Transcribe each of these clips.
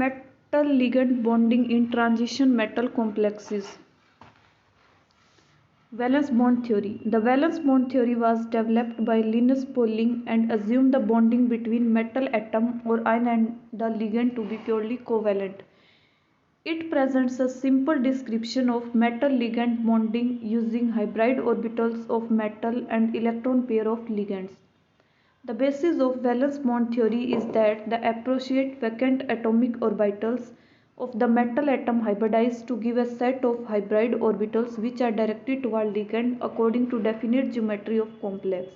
Metal ligand bonding in transition metal complexes. Valence bond theory. The valence bond theory was developed by Linus Pauling and assumed the bonding between metal atom or ion and the ligand to be purely covalent. It presents a simple description of metal ligand bonding using hybrid orbitals of metal and electron pair of ligands. The basis of valence bond theory is that the appropriate vacant atomic orbitals of the metal atom hybridize to give a set of hybrid orbitals which are directed toward ligand according to definite geometry of complex.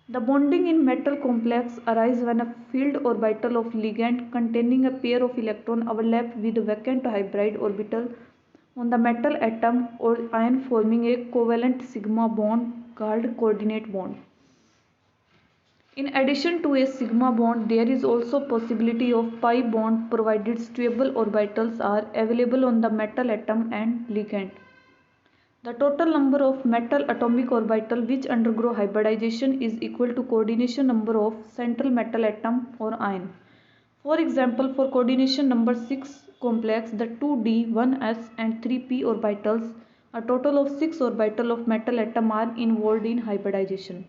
The bonding in metal complex arises when a filled orbital of ligand containing a pair of electrons overlap with a vacant hybrid orbital on the metal atom or ion, forming a covalent sigma bond called coordinate bond. In addition to a sigma bond, there is also possibility of pi bond provided stable orbitals are available on the metal atom and ligand. The total number of metal atomic orbitals which undergo hybridization is equal to coordination number of central metal atom or ion. For example, for coordination number 6 complex, the 2d, 1s and 3p orbitals, a total of 6 orbitals of metal atom are involved in hybridization.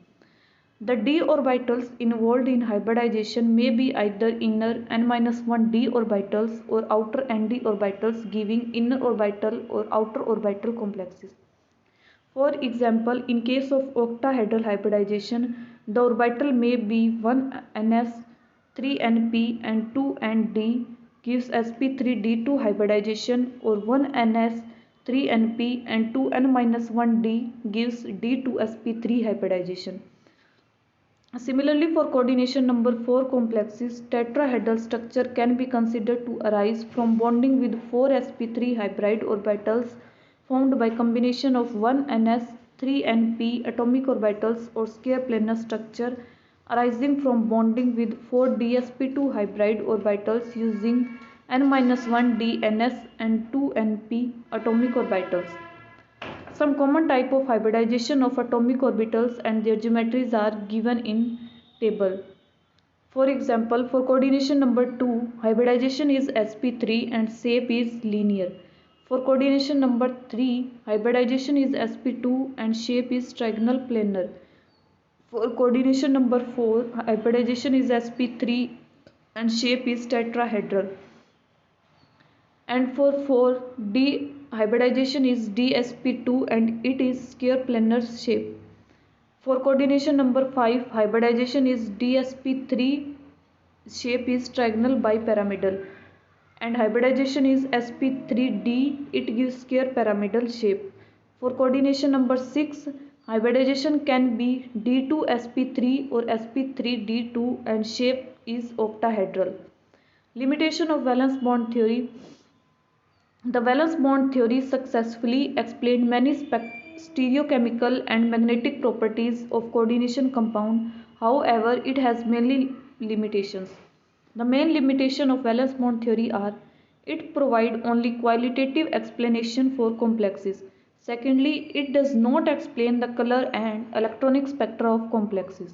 The d orbitals involved in hybridization may be either inner n-1 d orbitals or outer nd orbitals giving inner orbital or outer orbital complexes. For example, in case of octahedral hybridization, the orbital may be 1ns, 3np and 2nd gives sp3d2 hybridization, or 1ns, 3np and 2n-1d gives d2sp3 hybridization. Similarly, for coordination number 4 complexes, tetrahedral structure can be considered to arise from bonding with 4 sp3 hybrid orbitals formed by combination of 1ns, 3np atomic orbitals, or square planar structure arising from bonding with 4 dsp2 hybrid orbitals using n-1 dns and 2np atomic orbitals. Some common type of hybridization of atomic orbitals and their geometries are given in table. For example, for coordination number 2, hybridization is sp3 and shape is linear. For coordination number 3, hybridization is sp2 and shape is trigonal planar. For coordination number 4, hybridization is sp3 and shape is tetrahedral. And for 4d, hybridization is dsp2 and it is square planar shape. For coordination number 5, hybridization is dsp3, shape is trigonal bipyramidal, and hybridization is sp3d, it gives square pyramidal shape. For coordination number 6, hybridization can be d2sp3 or sp3d2 and shape is octahedral. Limitation of valence bond theory. The valence bond theory successfully explained many stereochemical and magnetic properties of coordination compound. However, it has many limitations. The main limitation of valence bond theory are: it provides only qualitative explanation for complexes. Secondly, it does not explain the color and electronic spectra of complexes.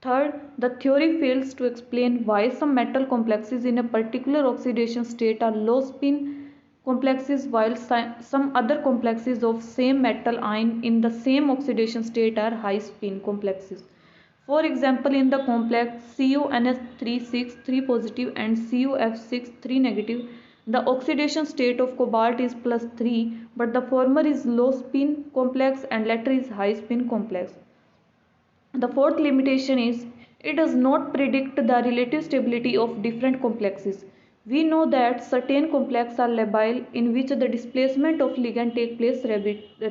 Third, the theory fails to explain why some metal complexes in a particular oxidation state are low spin complexes while some other complexes of same metal ion in the same oxidation state are high spin complexes. For example, in the complex CuNS3 3 positive and CuF6 3 negative, the oxidation state of cobalt is +3, but the former is low spin complex and latter is high spin complex. The fourth limitation is it does not predict the relative stability of different complexes. We know that certain complexes are labile in which the displacement of ligand takes place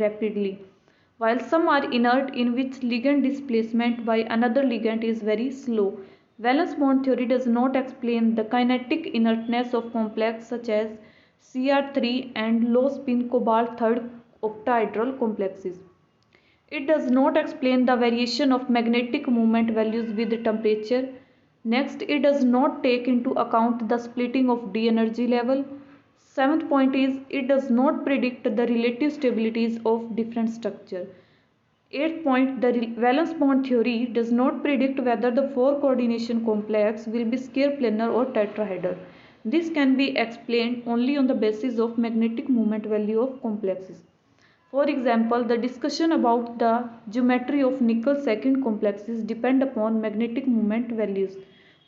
rapidly, while some are inert in which ligand displacement by another ligand is very slow. Valence bond theory does not explain the kinetic inertness of complexes such as Cr3 and low spin cobalt third octahedral complexes. It does not explain the variation of magnetic moment values with temperature. Next, it does not take into account the splitting of d energy level. Seventh point is it does not predict the relative stabilities of different structure. Eighth point, the valence bond theory does not predict whether the 4 coordination complex will be square planar or tetrahedral. This can be explained only on the basis of magnetic moment value of complexes. For example, the discussion about the geometry of nickel second complexes depend upon magnetic moment values.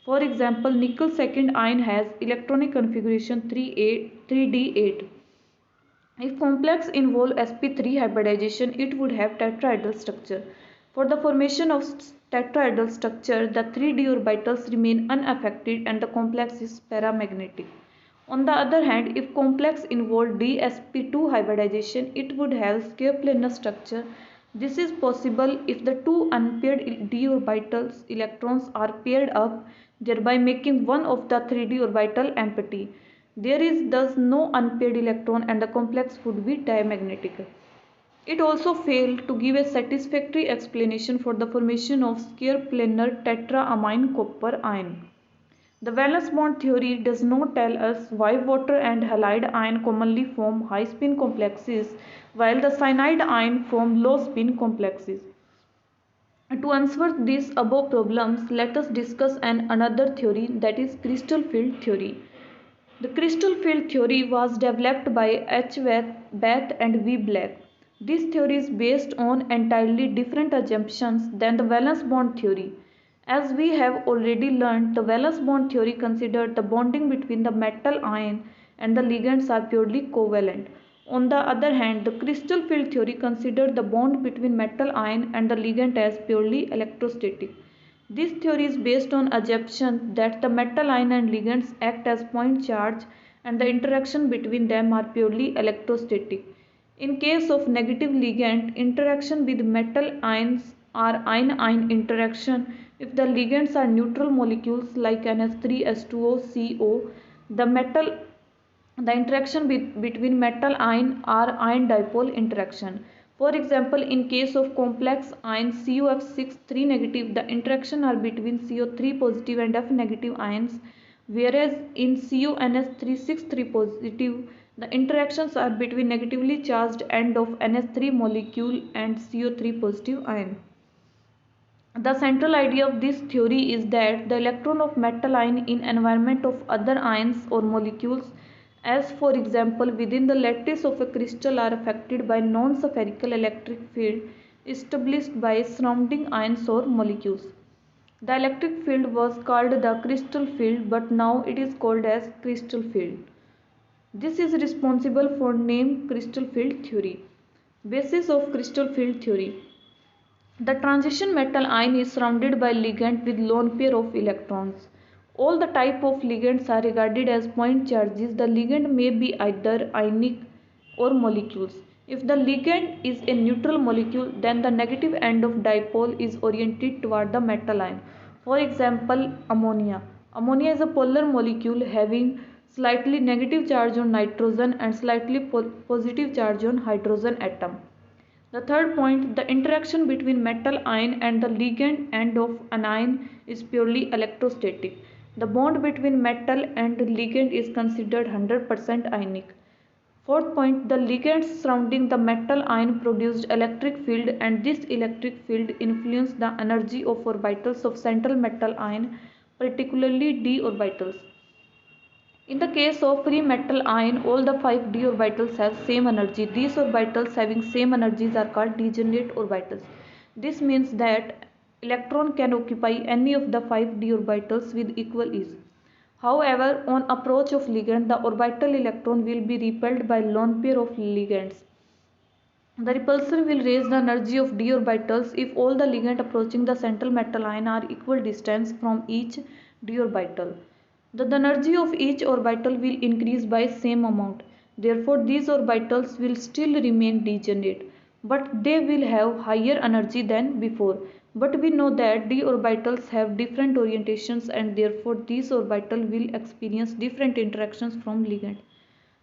For example, nickel second ion has electronic configuration 3d8. If complex involve sp3 hybridization, it would have tetrahedral structure. For the formation of tetrahedral structure, the 3d orbitals remain unaffected and the complex is paramagnetic. On the other hand, if complex involved dsp2 hybridization, it would have square planar structure. This is possible if the two unpaired d orbitals electrons are paired up, thereby making one of the 3d orbital empty. There is thus no unpaired electron and the complex would be diamagnetic. It also failed to give a satisfactory explanation for the formation of square planar tetraamine copper ion. The valence bond theory does not tell us why water and halide ion commonly form high spin complexes while the cyanide ion form low spin complexes. To answer these above problems, let us discuss another theory, that is crystal field theory. The crystal field theory was developed by H. Bath and V. Black. This theory is based on entirely different assumptions than the valence bond theory. As we have already learned, the valence bond theory considered the bonding between the metal ion and the ligands are purely covalent. On the other hand, the crystal field theory considered the bond between metal ion and the ligand as purely electrostatic. This theory is based on assumption that the metal ion and ligands act as point charge and the interaction between them are purely electrostatic. In case of negative ligand, interaction with metal ions are ion-ion interaction. If the ligands are neutral molecules like NH3, H2O, CO, the interaction between metal ion are ion dipole interaction. For example, in case of complex ion CuF6 3 negative, the interaction are between CO3 positive and F negative ions, whereas in CuNH3 6 3 positive, the interactions are between negatively charged end of NH3 molecule and CO3 positive ion. The central idea of this theory is that the electron of metal ion in environment of other ions or molecules, as for example within the lattice of a crystal, are affected by non-spherical electric field established by surrounding ions or molecules. The electric field was called the crystal field, but now it is called as crystal field. This is responsible for name crystal field theory. Basis of crystal field theory. The transition metal ion is surrounded by ligand with lone pair of electrons. All the type of ligands are regarded as point charges. The ligand may be either ionic or molecules. If the ligand is a neutral molecule, then the negative end of dipole is oriented toward the metal ion. For example, ammonia. Ammonia is a polar molecule having slightly negative charge on nitrogen and slightly positive charge on hydrogen atom. The third point, the interaction between metal ion and the ligand end of anion is purely electrostatic. The bond between metal and ligand is considered 100% ionic. Fourth point, the ligands surrounding the metal ion produced electric field and this electric field influenced the energy of orbitals of central metal ion, particularly d orbitals. In the case of free metal ion, all the 5 d orbitals have same energy. These orbitals having same energies are called degenerate orbitals. This means that electron can occupy any of the 5 d orbitals with equal ease. However, on approach of ligand, the orbital electron will be repelled by lone pair of ligands. The repulsion will raise the energy of d orbitals if all the ligand approaching the central metal ion are equal distance from each d orbital. The energy of each orbital will increase by same amount. Therefore, these orbitals will still remain degenerate, but they will have higher energy than before. But we know that d orbitals have different orientations and therefore these orbitals will experience different interactions from ligand.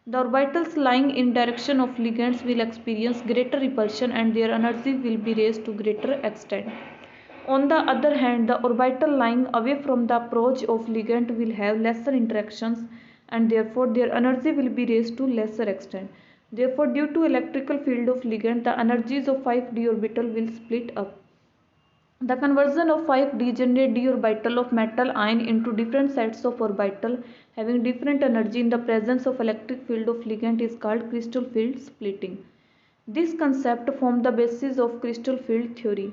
The orbitals lying in direction of ligands will experience greater repulsion and their energy will be raised to greater extent. On the other hand, the orbital lying away from the approach of ligand will have lesser interactions and therefore their energy will be raised to lesser extent. Therefore, due to electrical field of ligand, the energies of 5d orbital will split up. The conversion of 5d generate d orbital of metal ion into different sets of orbital having different energy in the presence of electric field of ligand is called crystal field splitting. This concept formed the basis of crystal field theory.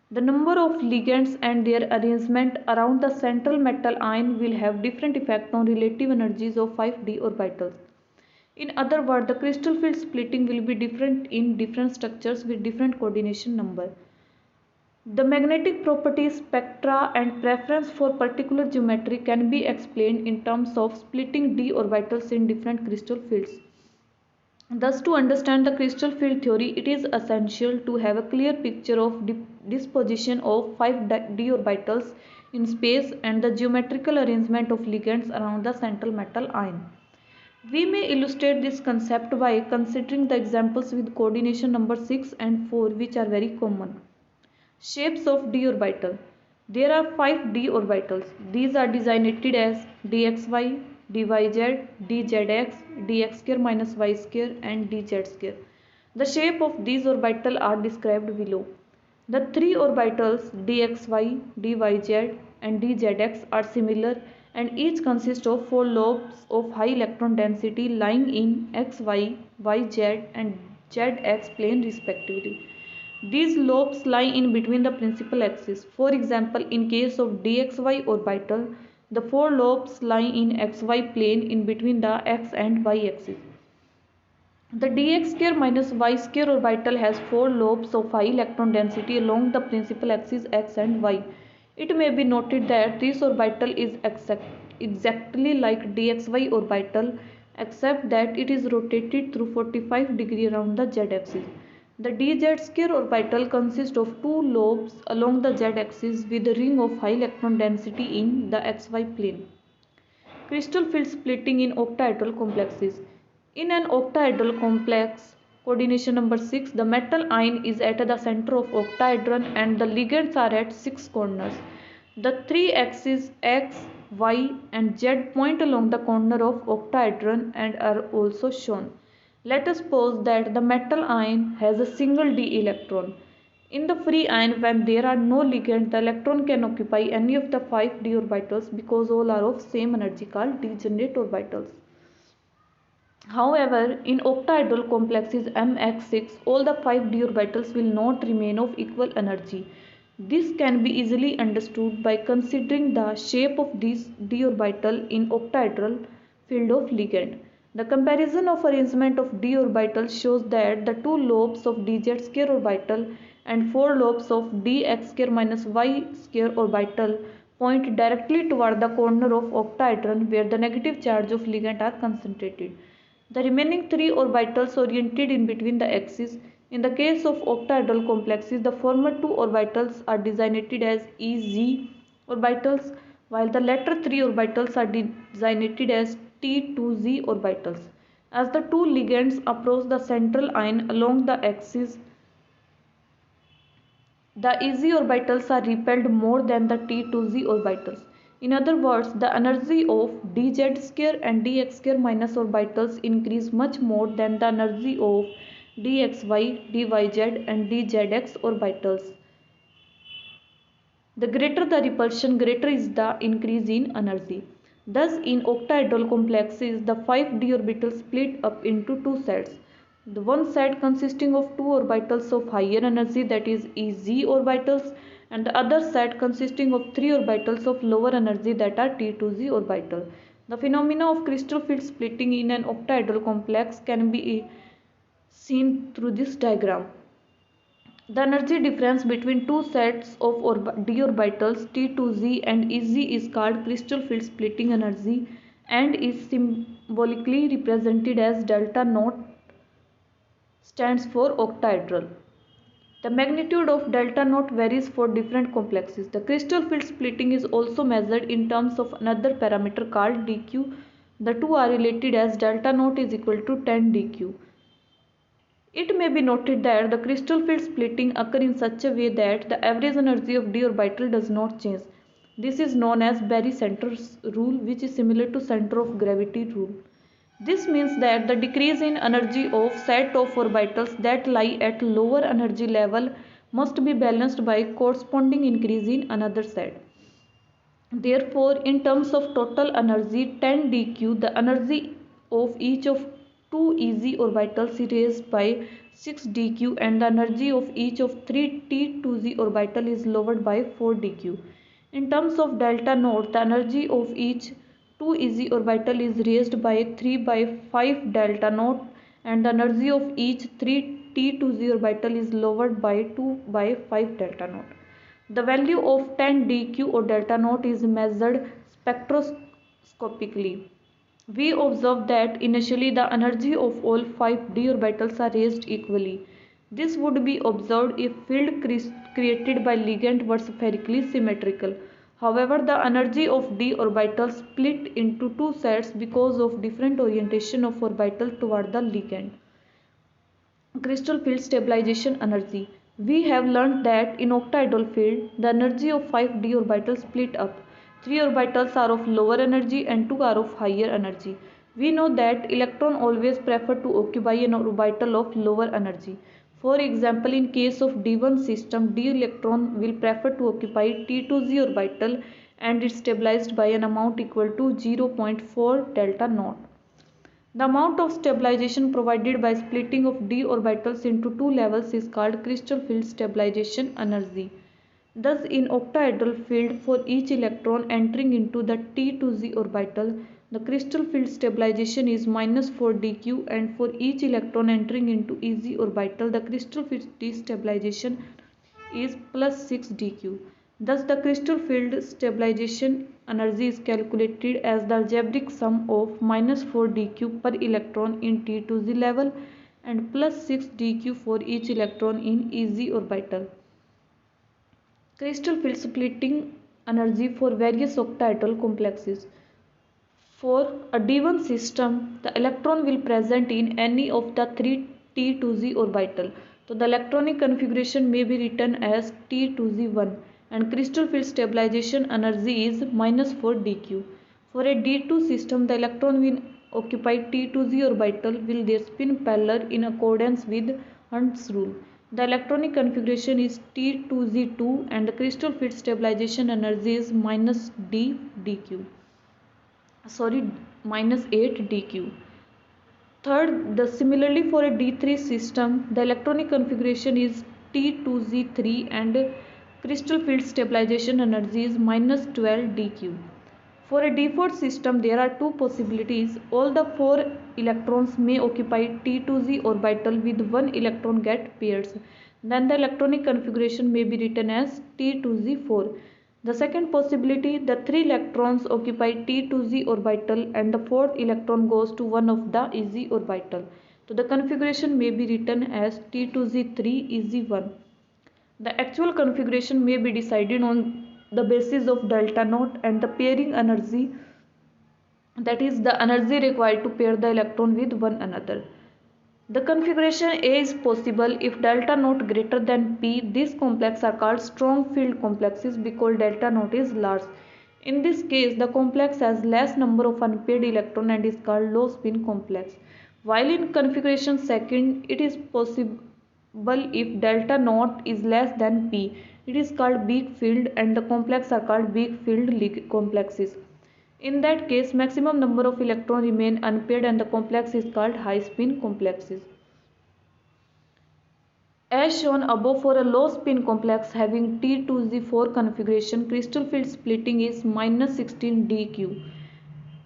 The number of ligands and their arrangement around the central metal ion will have different effect on relative energies of 5d orbitals. In other words, the crystal field splitting will be different in different structures with different coordination number. The magnetic properties, spectra, and preference for particular geometry can be explained in terms of splitting d orbitals in different crystal fields. Thus, to understand the crystal field theory, it is essential to have a clear picture of disposition of 5d orbitals in space and the geometrical arrangement of ligands around the central metal ion. We may illustrate this concept by considering the examples with coordination number 6 and 4, which are very common. Shapes of d orbital. There are 5 d orbitals. These are designated as dxy, dyz, dzx, dx square minus y square and dz square. The shape of these orbitals are described below. The three orbitals dxy, dyz and dzx are similar and each consists of four lobes of high electron density lying in xy, yz and zx plane respectively. These lobes lie in between the principal axes. For example, in case of dxy orbital, the four lobes lie in xy plane in between the x and y axis. The dx square minus y square orbital has four lobes of high electron density along the principal axis x and y. It may be noted that this orbital is exactly like dxy orbital except that it is rotated through 45 degree around the z-axis. The dz square orbital consists of two lobes along the z-axis with a ring of high electron density in the xy plane. Crystal field splitting in octahedral complexes. In an octahedral complex, coordination number 6, the metal ion is at the center of octahedron and the ligands are at 6 corners. The three axes x, y and z point along the corner of octahedron and are also shown. Let us suppose that the metal ion has a single d electron. In the free ion, when there are no ligands, the electron can occupy any of the 5 d orbitals because all are of same energy called degenerate orbitals. However, in octahedral complexes mx6, all the 5 d orbitals will not remain of equal energy. This can be easily understood by considering the shape of this d orbital in octahedral field of ligand. The comparison of arrangement of d orbitals shows that the two lobes of dz square orbital and four lobes of dx square minus y square orbital point directly toward the corner of octahedron where the negative charge of ligand are concentrated. The remaining three orbitals oriented in between the axes. In the case of octahedral complexes, the former two orbitals are designated as EZ orbitals, while the latter three orbitals are designated as T2Z orbitals. As the two ligands approach the central ion along the axis, the EZ orbitals are repelled more than the T2Z orbitals. In other words, the energy of dz square and dx square minus orbitals increase much more than the energy of dxy, dyz and dzx orbitals. The greater the repulsion, greater is the increase in energy. Thus, in octahedral complexes, the 5d orbitals split up into two sets. The one set consisting of two orbitals of higher energy, that is Ez orbitals, and the other set consisting of three orbitals of lower energy, that are T2Z orbital. The phenomena of crystal field splitting in an octahedral complex can be seen through this diagram. The energy difference between two sets of d orbitals T2Z and Ez is called crystal field splitting energy and is symbolically represented as delta naught, stands for octahedral. The magnitude of delta naught varies for different complexes. The crystal field splitting is also measured in terms of another parameter called dq. The two are related as delta naught is equal to 10 dq. It may be noted that the crystal field splitting occur in such a way that the average energy of d orbital does not change. This is known as Barycentre's rule, which is similar to center of gravity rule. This means that the decrease in energy of set of orbitals that lie at lower energy level must be balanced by corresponding increase in another set. Therefore, in terms of total energy 10 dq, the energy of each of two easy orbitals is raised by 6 dq and the energy of each of three T2z orbital is lowered by 4 dq. In terms of delta naught, the energy of each two easy orbital is raised by 3 by 5 delta naught and the energy of each three T2z orbital is lowered by 2 by 5 delta naught. The value of 10 dq or delta naught is measured spectroscopically. We observe that initially the energy of all 5 d orbitals are raised equally. This would be observed if field created by ligand were spherically symmetrical. However, the energy of d orbitals split into two sets because of different orientation of orbital toward the ligand. Crystal field stabilization energy. We have learned that in octahedral field, the energy of 5d orbitals split up. 3 orbitals are of lower energy and 2 are of higher energy. We know that electron always prefer to occupy an orbital of lower energy. For example, in case of d1 system, d electron will prefer to occupy T2z orbital and is stabilized by an amount equal to 0.4 delta naught. The amount of stabilization provided by splitting of d orbitals into two levels is called crystal field stabilization energy. Thus, in octahedral field, for each electron entering into the T2z orbital, the crystal field stabilization is minus 4 dq, and for each electron entering into EZ orbital, the crystal field destabilization is plus 6 dq. Thus, the crystal field stabilization energy is calculated as the algebraic sum of minus 4 dq per electron in T2z level and plus 6 dq for each electron in EZ orbital. Crystal field splitting energy for various octahedral complexes. For a d1 system, the electron will present in any of the three T2z orbital. So the electronic configuration may be written as T2z1 and crystal field stabilization energy is minus 4 dq. For a d2 system, the electron will occupy T2z orbital will their spin parallel in accordance with Hund's rule. The electronic configuration is T2z2 and the crystal field stabilization energy is minus minus 8 dq. Third, similarly for a d3 system, the electronic configuration is T2z3 and crystal field stabilization energy is minus 12 dq. For a d4 system, there are two possibilities. All the 4 electrons may occupy T2z orbital with one electron get pairs. Then the electronic configuration may be written as T2z4. The second possibility, the 3 electrons occupy T2z orbital and the 4th electron goes to one of the EZ orbital. So the configuration may be written as T2z3 EZ1. The actual configuration may be decided on the basis of delta naught and the pairing energy, that is the energy required to pair the electron with one another. The configuration A is possible if delta naught greater than P. These complexes are called strong field complexes because delta naught is large. In this case, the complex has less number of unpaired electrons and is called low spin complex. While in configuration second, it is possible if delta naught is less than P. It is called weak field and the complexes are called weak field complexes. In that case, maximum number of electrons remain unpaired and the complex is called high spin complexes. As shown above, for a low spin complex having T2z4 configuration, crystal field splitting is minus 16 dq.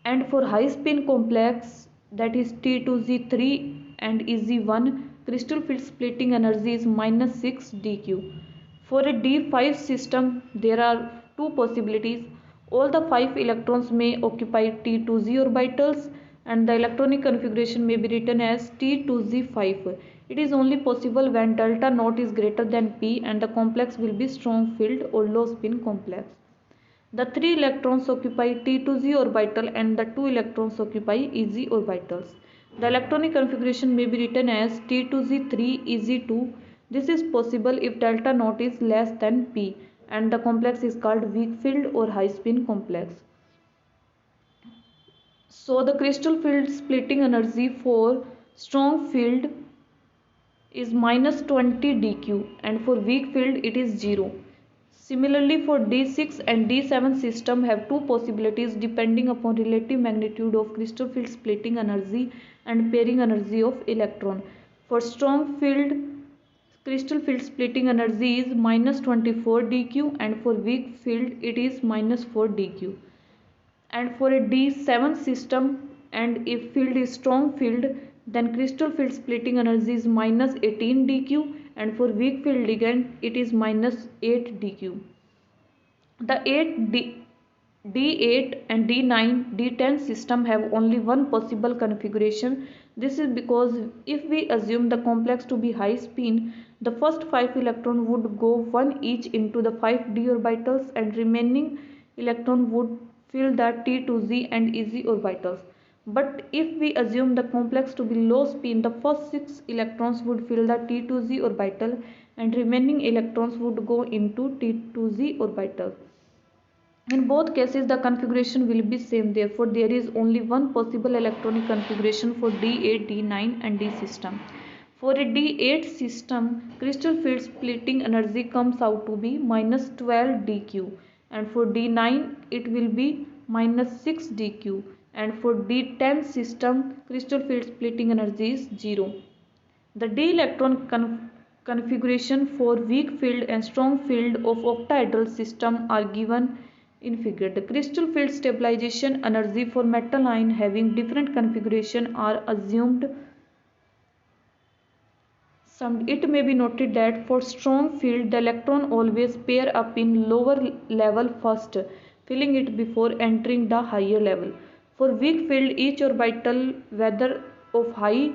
And for high spin complex, that is T2z3 and EZ1, crystal field splitting energy is minus 6 dq. For a d5 system, there are two possibilities. All the 5 electrons may occupy T2z orbitals and the electronic configuration may be written as T2z5. It is only possible when delta naught is greater than P and the complex will be strong field or low spin complex. The 3 electrons occupy T2z orbital and the 2 electrons occupy EZ orbitals. The electronic configuration may be written as T2z3 EZ2. This is possible if delta naught is less than P and the complex is called weak field or high spin complex. So the crystal field splitting energy for strong field is minus 20 dq, and for weak field it is 0. Similarly, for D6 and D7 system have two possibilities depending upon relative magnitude of crystal field splitting energy and pairing energy of electron. For strong field, crystal field splitting energy is minus 24 dq, and for weak field it is minus 4 dq. And for a D7 system, and if field is strong field, then crystal field splitting energy is minus 18 dq, and for weak field ligand it is minus 8 dq. The D8 and D9, D10 system have only one possible configuration. This is because if we assume the complex to be high spin, the first 5 electrons would go one each into the 5 d orbitals, and remaining electron would fill the T2z and Ez orbitals. But if we assume the complex to be low spin, the first 6 electrons would fill the T2z orbital, and remaining electrons would go into T2z orbital. In both cases, the configuration will be same. Therefore, there is only one possible electronic configuration for D8, D9 and D system. For a D8 system, crystal field splitting energy comes out to be minus 12 dq, and for D9 it will be minus 6 dq, and for D10 system, crystal field splitting energy is 0. The d electron configuration for weak field and strong field of octahedral system are given in figure. The crystal field stabilization energy for metal ion having different configuration are assumed. It may be noted that for strong field, the electron always pair up in lower level first, filling it before entering the higher level. For weak field, each orbital, whether of high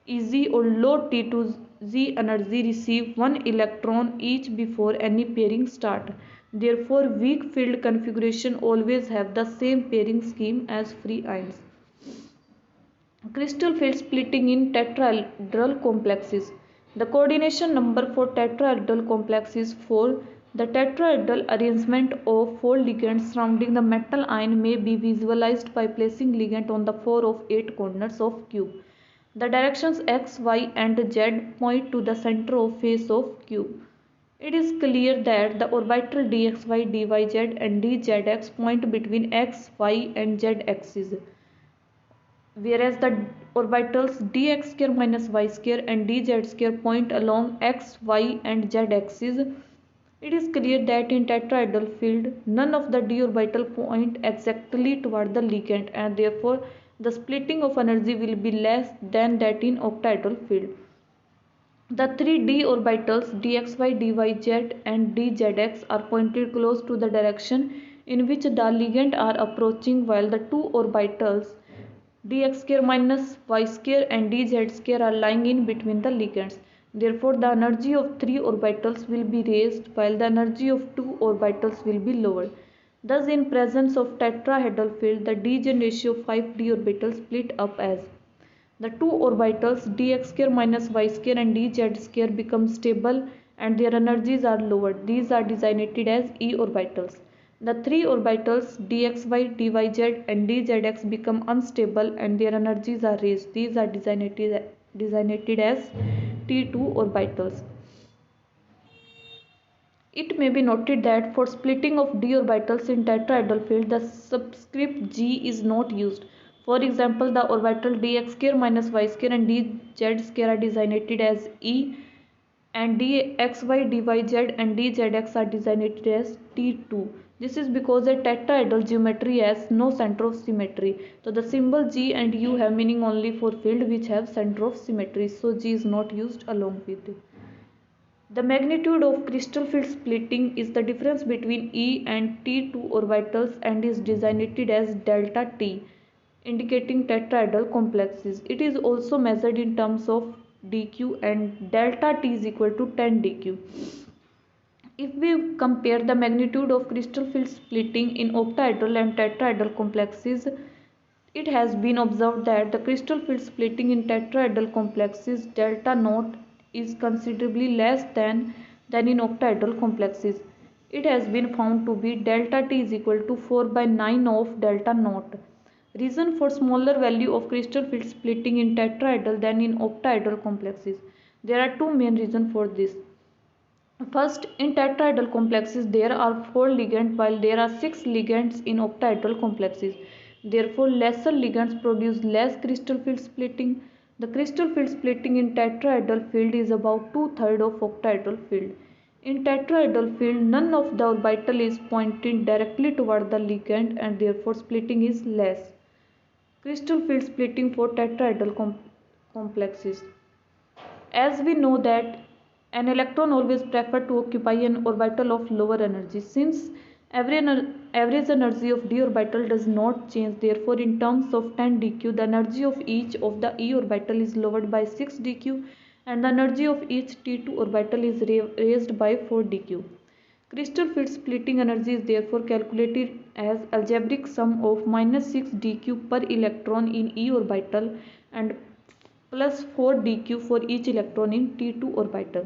Ez or low T2z energy, receive one electron each before any pairing start. Therefore, weak field configuration always have the same pairing scheme as free ions. Crystal field splitting in tetrahedral complexes. The coordination number for tetrahedral complex is 4. The tetrahedral arrangement of 4 ligands surrounding the metal ion may be visualized by placing ligand on the 4 of 8 corners of cube. The directions x, y and z point to the center of face of cube. It is clear that the orbital dxy, dyz and dzx point between x, y and z axes, whereas the orbitals dx square minus y square and dz square point along x, y and z axes. It is clear that in tetrahedral field, none of the d orbital point exactly toward the ligand, and therefore the splitting of energy will be less than that in octahedral field. The three d orbitals dxy, dyz and dzx are pointed close to the direction in which the ligand are approaching, while the two orbitals dx square minus y square and dz square are lying in between the ligands. Therefore, the energy of three orbitals will be raised while the energy of two orbitals will be lowered. Thus, in presence of tetrahedral field, the d-gen ratio of 5d orbitals split up as the two orbitals dx square minus y square and dz square become stable and their energies are lowered. These are designated as e orbitals. The three orbitals dxy, dyz and dzx become unstable and their energies are raised. These are designated as T2 orbitals. It may be noted that for splitting of d orbitals in tetrahedral field, the subscript g is not used. For example, the orbital dx square minus y square and dz square are designated as E, and dxy, dyz and dzx are designated as T2. This is because a tetrahedral geometry has no center of symmetry. So the symbol G and U have meaning only for field which have center of symmetry. So G is not used along with it. The magnitude of crystal field splitting is the difference between E and T2 orbitals and is designated as delta T, indicating tetrahedral complexes. It is also measured in terms of dq, and delta T is equal to 10 dq. If we compare the magnitude of crystal field splitting in octahedral and tetrahedral complexes, it has been observed that the crystal field splitting in tetrahedral complexes delta naught is considerably less than in octahedral complexes. It has been found to be delta T is equal to 4 by 9 of delta naught. Reason for smaller value of crystal field splitting in tetrahedral than in octahedral complexes. There are two main reasons for this. First, in tetrahedral complexes there are 4 ligands while there are 6 ligands in octahedral complexes. Therefore, lesser ligands produce less crystal field splitting. The crystal field splitting in tetrahedral field is about two-thirds of octahedral field. In tetrahedral field, none of the orbital is pointing directly toward the ligand and therefore splitting is less. Crystal field splitting for tetrahedral complexes. As we know that an electron always prefers to occupy an orbital of lower energy. Since average energy of d orbital does not change, therefore in terms of 10 dq, the energy of each of the e orbital is lowered by 6 dq and the energy of each t2 orbital is raised by 4 dq. Crystal field splitting energy is therefore calculated as algebraic sum of minus 6 dq per electron in e orbital and plus 4 dq for each electron in t2 orbital.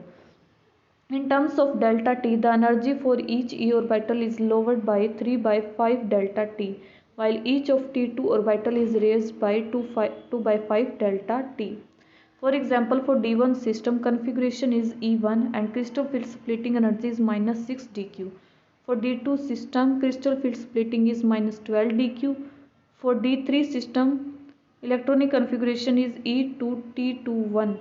In terms of delta t, the energy for each e orbital is lowered by 3 by 5 delta t, while each of t2 orbital is raised by 2 by 5 delta t. For example, for d1 system, configuration is E1 and crystal field splitting energy is minus 6 dq. For d2 system, crystal field splitting is minus 12 dq. For d3 system, electronic configuration is E2T21.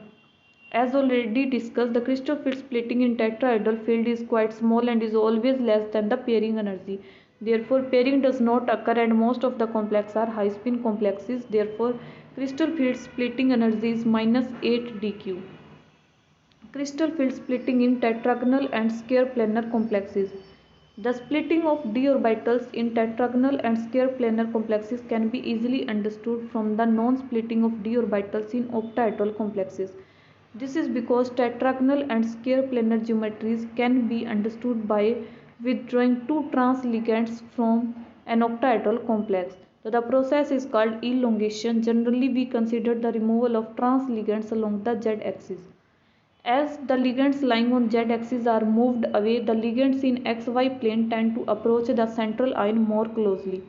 As already discussed, the crystal field splitting in tetrahedral field is quite small and is always less than the pairing energy. Therefore, pairing does not occur and most of the complexes are high spin complexes. Therefore, crystal field splitting energy is minus 8 dq. Crystal field splitting in tetragonal and square planar complexes. The splitting of d orbitals in tetragonal and square planar complexes can be easily understood from the non-splitting of d orbitals in octahedral complexes. This is because tetragonal and square planar geometries can be understood by withdrawing two trans ligands from an octahedral complex. So the process is called elongation. Generally, we consider the removal of trans ligands along the z-axis. As the ligands lying on z-axis are moved away, the ligands in xy plane tend to approach the central ion more closely.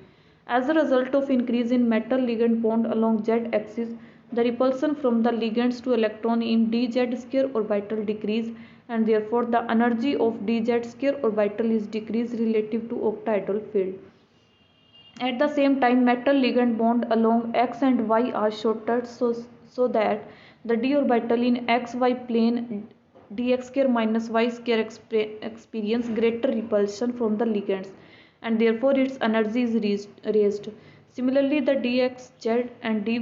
As a result of increase in metal-ligand bond along z-axis, the repulsion from the ligands to electron in dz square orbital decrease and therefore the energy of dz square orbital is decreased relative to octahedral field. At the same time, metal ligand bond along x and y are shorter so that the d orbital in xy plane dx square minus y square experience greater repulsion from the ligands and therefore its energy is raised. Similarly, the dxz and dyz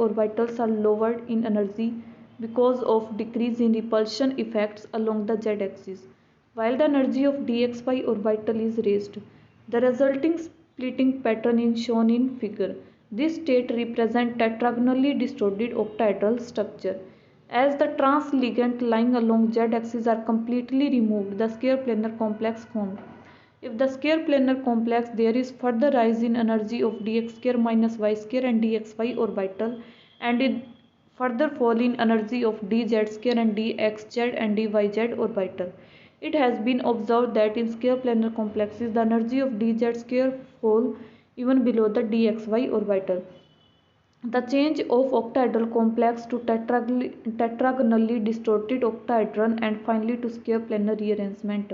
orbitals are lowered in energy because of decrease in repulsion effects along the z-axis, while the energy of dxy orbital is raised. The resulting splitting pattern is shown in figure. This state represents tetragonally distorted octahedral structure. As the trans ligand lying along z-axis are completely removed, the square planar complex formed. If the square planar complex, there is further rise in energy of dx square minus y square and dxy orbital and in further fall in energy of dz square and dxz and dyz orbital. It has been observed that in square planar complexes, the energy of dz square fall even below the dxy orbital. The change of octahedral complex to tetragonally distorted octahedron and finally to square planar rearrangement.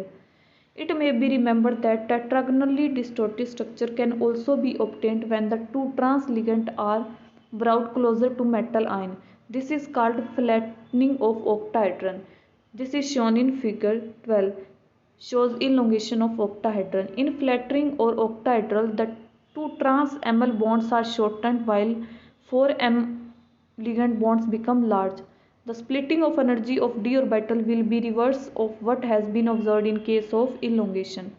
It may be remembered that tetragonally distorted structure can also be obtained when the two trans ligands are brought closer to metal ion. This is called flattening of octahedron. This is shown in figure 12, shows elongation of octahedron. In flattening or octahedral, the two trans Ml bonds are shortened while 4m ligand bonds become large. The splitting of energy of d orbital will be reverse of what has been observed in case of elongation.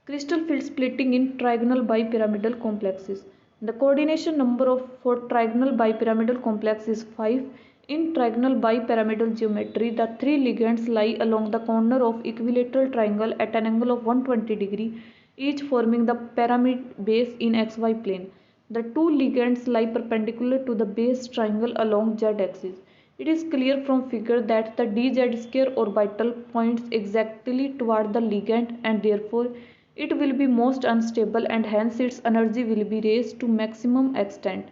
Crystal field splitting in trigonal bipyramidal complexes. The coordination number for trigonal bipyramidal complex is 5. In trigonal bipyramidal geometry, the three ligands lie along the corner of equilateral triangle at an angle of 120 degree, each forming the pyramid base in xy plane. The two ligands lie perpendicular to the base triangle along z-axis. It is clear from figure that the dz square orbital points exactly toward the ligand and therefore it will be most unstable and hence its energy will be raised to maximum extent.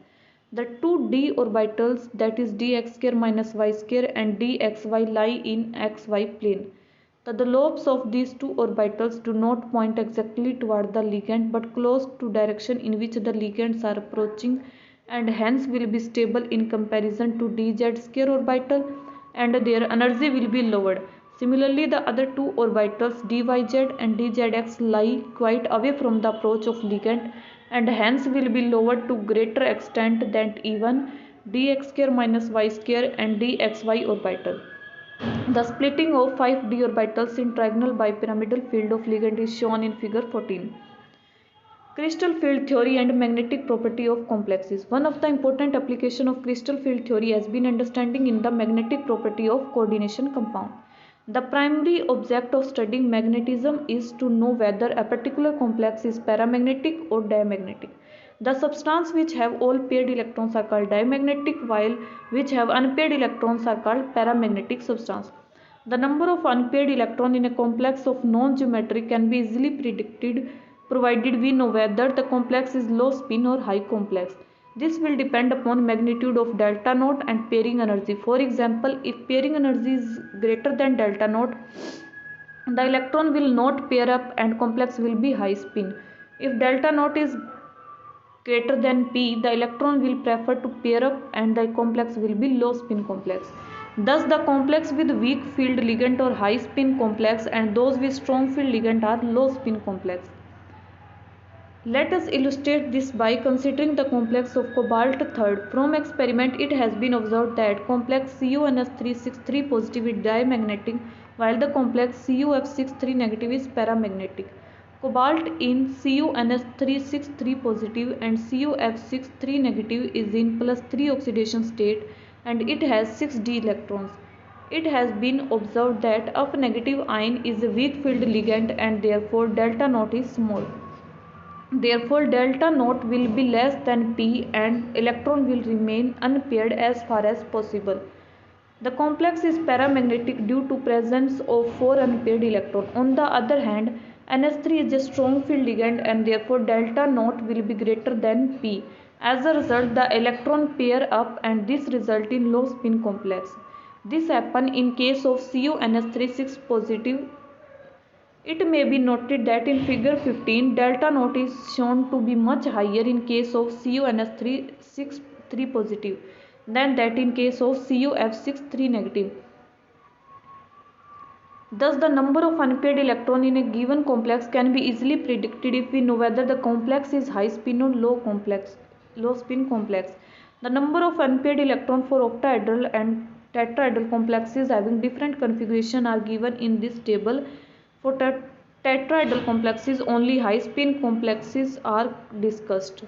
The two d orbitals, that is dx square minus y square and dxy, lie in xy plane. The lobes of these two orbitals do not point exactly toward the ligand but close to direction in which the ligands are approaching, and hence will be stable in comparison to dz square orbital, and their energy will be lowered. Similarly, the other two orbitals dyz and dzx lie quite away from the approach of ligand and hence will be lowered to greater extent than even dx square minus y square and dxy orbital. The splitting of 5d orbitals in trigonal bipyramidal field of ligand is shown in figure 14. Crystal field theory and magnetic property of complexes. One of the important applications of crystal field theory has been understanding in the magnetic property of coordination compound. The primary object of studying magnetism is to know whether a particular complex is paramagnetic or diamagnetic. The substances which have all paired electrons are called diamagnetic, while which have unpaired electrons are called paramagnetic substances. The number of unpaired electrons in a complex of non-geometric can be easily predicted provided we know whether the complex is low spin or high complex. This will depend upon magnitude of delta naught and pairing energy. For example, if pairing energy is greater than delta naught, the electron will not pair up and complex will be high spin. If delta naught is greater than p, the electron will prefer to pair up and the complex will be low spin complex. Thus, the complex with weak field ligand or high spin complex and those with strong field ligand are low spin complex. Let us illustrate this by considering the complex of cobalt third. From experiment, it has been observed that complex CuNS363 positive is diamagnetic, while the complex CuF63 negative is paramagnetic. Cobalt in CuNS363 positive and CuF63 negative is in +3 oxidation state and it has 6d electrons. It has been observed that F negative ion is a weak field ligand and therefore delta naught is small. Therefore, delta naught will be less than p and electron will remain unpaired as far as possible. The complex is paramagnetic due to presence of 4 unpaired electrons. On the other hand, NS3 is a strong field ligand and therefore delta naught will be greater than p. As a result, the electron pair up and this result in low spin complex. This happens in case of CuNS36 positive. It may be noted that in figure 15, delta naught is shown to be much higher in case of CuNS363 positive than that in case of CuF63 negative. Thus, the number of unpaired electrons in a given complex can be easily predicted if we know whether the complex is high spin or low spin complex. The number of unpaired electrons for octahedral and tetrahedral complexes having different configuration are given in this table. For tetrahedral complexes, only high spin complexes are discussed.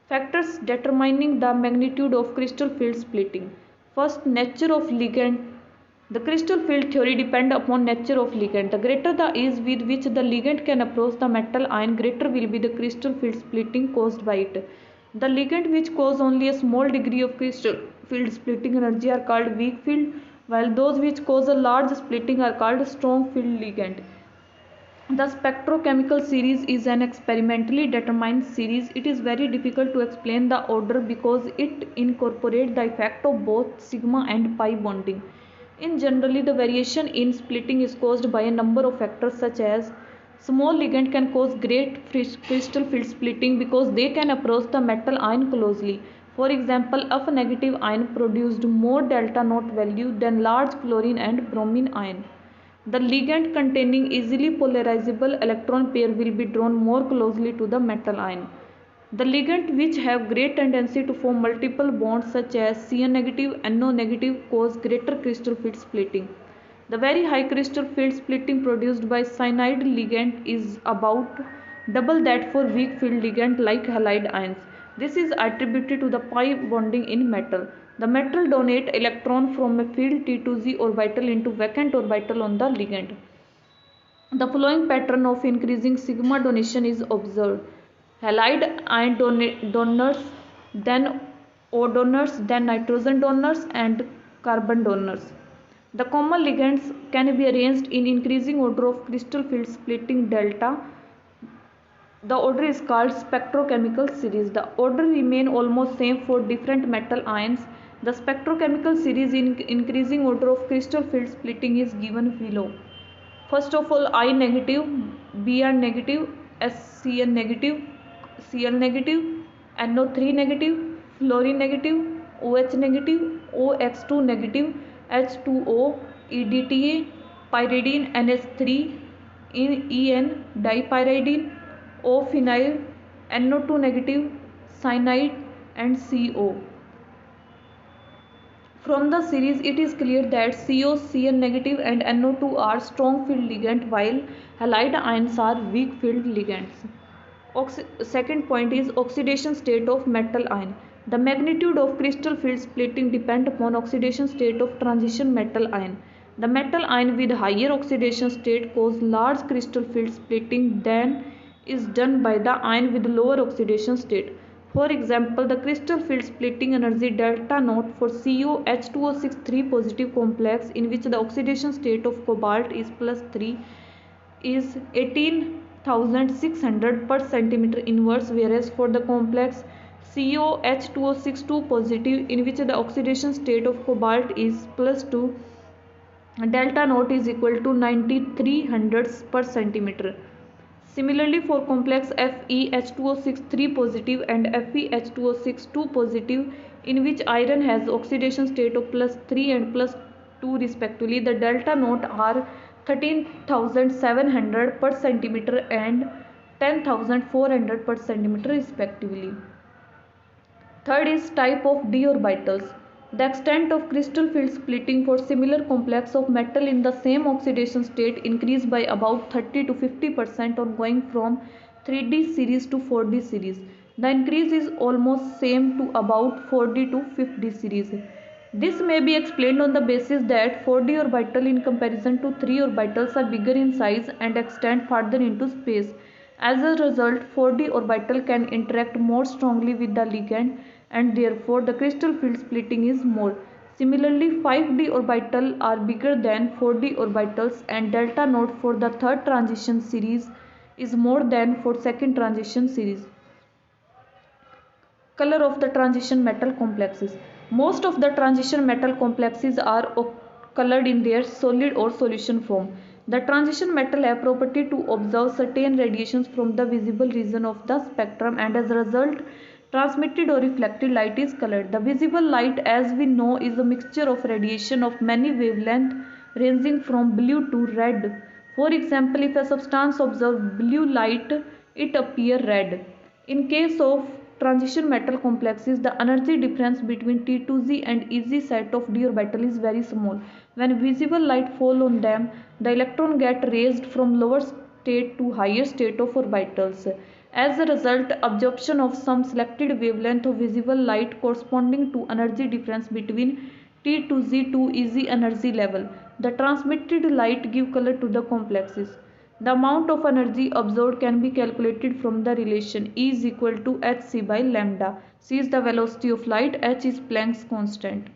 Factors determining the magnitude of crystal field splitting. First, nature of ligand. The crystal field theory depends upon nature of ligand. The greater the ease with which the ligand can approach the metal ion, greater will be the crystal field splitting caused by it. The ligand which cause only a small degree of crystal field splitting energy are called weak field, while those which cause a large splitting are called strong field ligand. The spectrochemical series is an experimentally determined series. It is very difficult to explain the order because it incorporates the effect of both sigma and pi bonding. In generally, the variation in splitting is caused by a number of factors such as small ligand can cause great crystal field splitting because they can approach the metal ion closely. For example, F negative ion produced more delta naught value than large chlorine and bromine ion. The ligand containing easily polarizable electron pair will be drawn more closely to the metal ion. The ligand which have great tendency to form multiple bonds such as Cn negative, NO negative cause greater crystal field splitting. The very high crystal field splitting produced by cyanide ligand is about double that for weak field ligand like halide ions. This is attributed to the pi bonding in metal. The metal donate electron from a filled T2z orbital into vacant orbital on the ligand. The following pattern of increasing sigma donation is observed. Halide ion donors, then O donors, then nitrogen donors and carbon donors. The common ligands can be arranged in increasing order of crystal field splitting delta. The order is called spectrochemical series. The order remain almost same for different metal ions. The spectrochemical series in increasing order of crystal field splitting is given below. First of all, I negative, Br negative, SCN negative, Cl negative, NO3 negative, fluorine negative, OH negative, OX2 negative, H2O, EDTA, pyridine NH3, En dipyridine, O-phenyl, NO2 negative, cyanide and CO. From the series, it is clear that CO, Cn negative and NO2 are strong field ligands while halide ions are weak field ligands. Second point is oxidation state of metal ion. The magnitude of crystal field splitting depend upon oxidation state of transition metal ion. The metal ion with higher oxidation state cause large crystal field splitting than is done by the ion with lower oxidation state. For example, the crystal field splitting energy delta naught for CO H2O6 3 positive complex in which the oxidation state of cobalt is plus 3 is 18,600 per centimeter inverse, whereas for the complex COH2O62 positive in which the oxidation state of cobalt is plus 2, delta naught is equal to 9300 per centimeter. Similarly, for complex FeH2O63 positive and FeH2O62 positive in which iron has oxidation state of plus 3 and plus 2 respectively, the delta naught are 13,700 per centimeter and 10,400 per centimeter respectively. Third is type of d orbitals. The extent of crystal field splitting for similar complex of metal in the same oxidation state increase by about 30 to 50% on going from 3D series to 4D series. The increase is almost same to about 4D to 5D series. This may be explained on the basis that 4D orbital in comparison to 3 orbitals are bigger in size and extend farther into space. As a result, 4D orbital can interact more strongly with the ligand and therefore the crystal field splitting is more. Similarly, 5D orbital are bigger than 4D orbitals and delta naught for the third transition series is more than for second transition series. Color of the transition metal complexes. Most of the transition metal complexes are colored in their solid or solution form. The transition metal have property to absorb certain radiations from the visible region of the spectrum and as a result transmitted or reflected light is colored. The visible light as we know is a mixture of radiation of many wavelengths ranging from blue to red. For example, if a substance absorbs blue light, it appears red. In case of transition metal complexes, the energy difference between T2Z and EZ set of d orbital is very small. When visible light falls on them, the electron get raised from lower state to higher state of orbitals. As a result, absorption of some selected wavelength of visible light corresponding to energy difference between T2Z to EZ energy level. The transmitted light give color to the complexes. The amount of energy absorbed can be calculated from the relation E is equal to hc by lambda. C is the velocity of light, h is Planck's constant.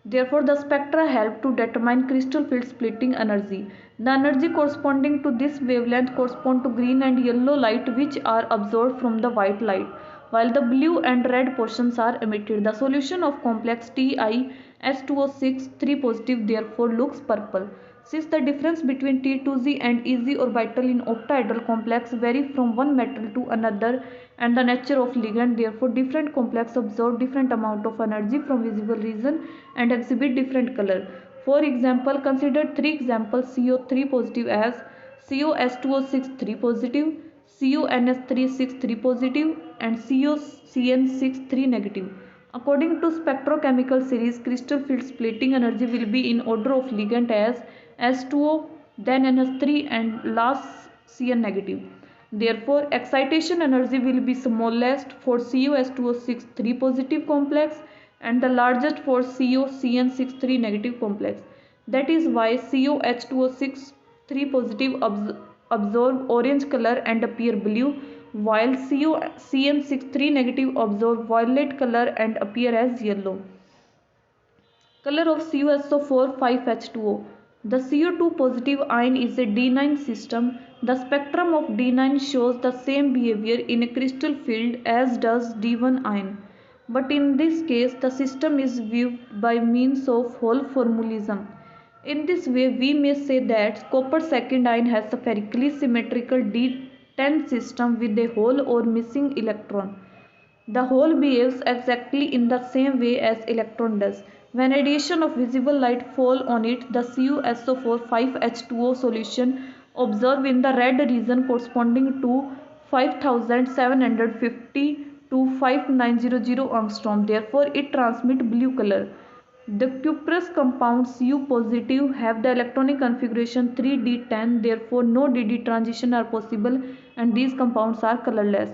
Therefore, the spectra help to determine crystal field splitting energy. The energy corresponding to this wavelength correspond to green and yellow light which are absorbed from the white light, while the blue and red portions are emitted. The solution of complex TiH2O6 3 positive therefore looks purple. Since the difference between T2Z and EZ orbital in octahedral complex vary from one metal to another and the nature of ligand, therefore different complex absorb different amount of energy from visible region and exhibit different color. For example, consider three examples CO3 positive as COS2O6 3 positive, CONS3 6 3 positive and COCN6 3 negative. According to spectrochemical series, crystal field splitting energy will be in order of ligand as S2O, then NH3 and last Cn negative. Therefore, excitation energy will be smallest for COS2O6 3 positive complex and the largest for COCN6 3 negative complex. That is why COH2O6 3 positive absorb orange color and appear blue, while COCN6 3 negative absorb violet color and appear as yellow. Color of CuSO4 5H2O. The CO2 positive ion is a D9 system. The spectrum of D9 shows the same behavior in a crystal field as does D1 ion. But in this case, the system is viewed by means of hole formalism. In this way, we may say that copper second ion has a spherically symmetrical D10 system with a hole or missing electron. The hole behaves exactly in the same way as electron does. When radiation of visible light falls on it, the CuSO4 5H2O solution observed in the red region corresponding to 5750 to 5900 angstrom. Therefore, it transmits blue color. The cuprous compounds U positive have the electronic configuration 3d10. Therefore, no DD transition are possible and these compounds are colorless.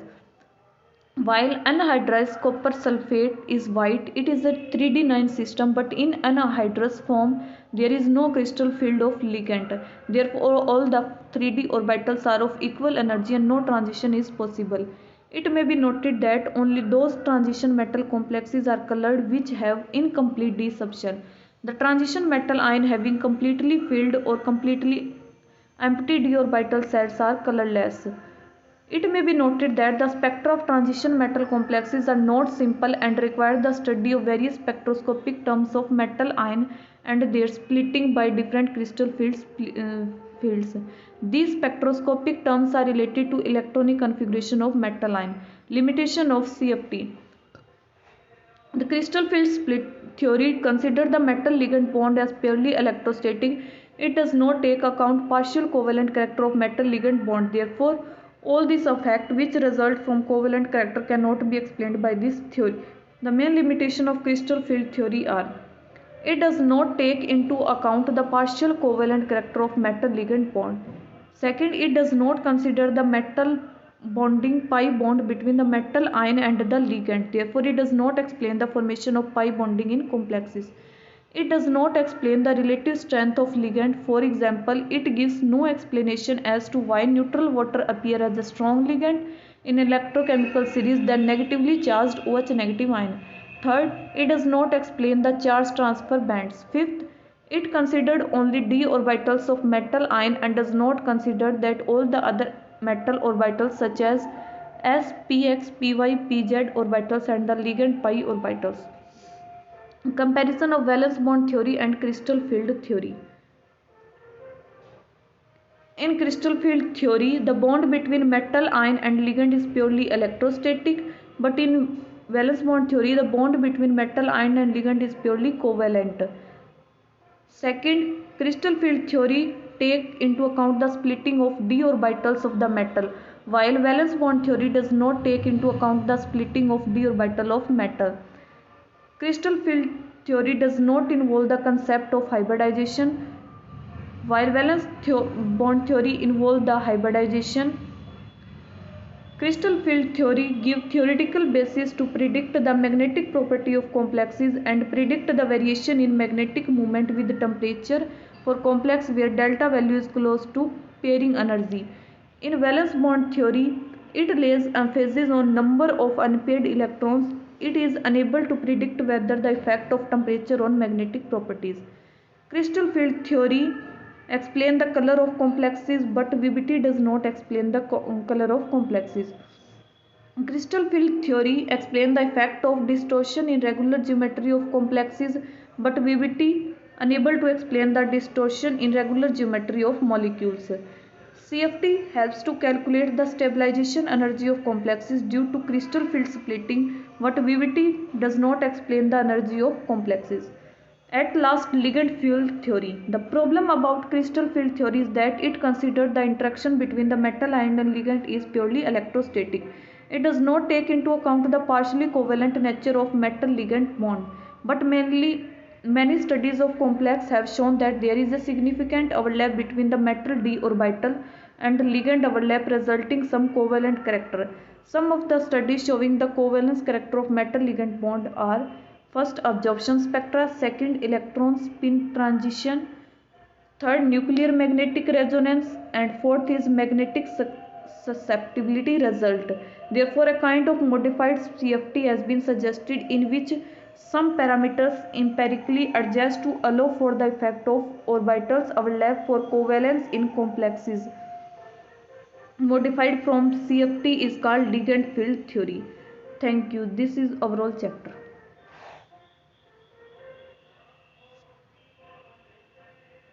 While anhydrous copper sulfate is white, it is a 3d9 system, but in anhydrous form there is no crystal field of ligand. Therefore, all the 3d orbitals are of equal energy and no transition is possible. It may be noted that only those transition metal complexes are colored which have incomplete d subshell. The transition metal ion having completely filled or completely empty d orbital sets are colorless. It may be noted that the spectra of transition metal complexes are not simple and require the study of various spectroscopic terms of metal ion and their splitting by different crystal fields. These spectroscopic terms are related to electronic configuration of metal ion. Limitation of CFT. The crystal field split theory considers the metal ligand bond as purely electrostatic. It does not take account partial covalent character of metal ligand bond. Therefore, all these effects which result from covalent character cannot be explained by this theory. The main limitation of crystal field theory are: it does not take into account the partial covalent character of metal ligand bond. Second, it does not consider the metal bonding pi bond between the metal ion and the ligand. Therefore, it does not explain the formation of pi bonding in complexes. It does not explain the relative strength of ligand. For example, it gives no explanation as to why neutral water appear as a strong ligand in electrochemical series than negatively charged OH negative ion. Third, it does not explain the charge transfer bands. Fifth, it considered only d orbitals of metal ion and does not consider that all the other metal orbitals such as s, px, py, pz orbitals and the ligand pi orbitals. Comparison of valence bond theory and crystal field theory. In crystal field theory, the bond between metal ion and ligand is purely electrostatic, but in valence bond theory, the bond between metal ion and ligand is purely covalent. Second, crystal field theory take into account the splitting of d orbitals of the metal, while valence bond theory does not take into account the splitting of d orbital of metal. Crystal field theory does not involve the concept of hybridization, while valence bond theory involves the hybridization. Crystal field theory gives theoretical basis to predict the magnetic property of complexes and predict the variation in magnetic moment with temperature for complex where delta value is close to pairing energy. In valence bond theory, it lays emphasis on number of unpaired electrons. It is unable to predict whether the effect of temperature on magnetic properties. Crystal field theory explain the color of complexes, but VBT does not explain the color of complexes. Crystal field theory explains the effect of distortion in regular geometry of complexes, but VBT unable to explain the distortion in regular geometry of molecules. CFT helps to calculate the stabilization energy of complexes due to crystal field splitting, but VBT does not explain the energy of complexes. At last, ligand field theory. The problem about crystal field theory is that it considers the interaction between the metal ion and ligand is purely electrostatic. It does not take into account the partially covalent nature of metal ligand bond, but many studies of complex have shown that there is a significant overlap between the metal d orbital and ligand overlap resulting some covalent character. Some of the studies showing the covalence character of metal ligand bond are: first, absorption spectra; second, electron spin transition; third, nuclear magnetic resonance; and fourth is magnetic susceptibility result. Therefore, a kind of modified CFT has been suggested in which Some parameters empirically adjust to allow for the effect of orbitals overlap for covalence in complexes. Modified from CFT is called ligand field theory. Thank you. This is overall chapter.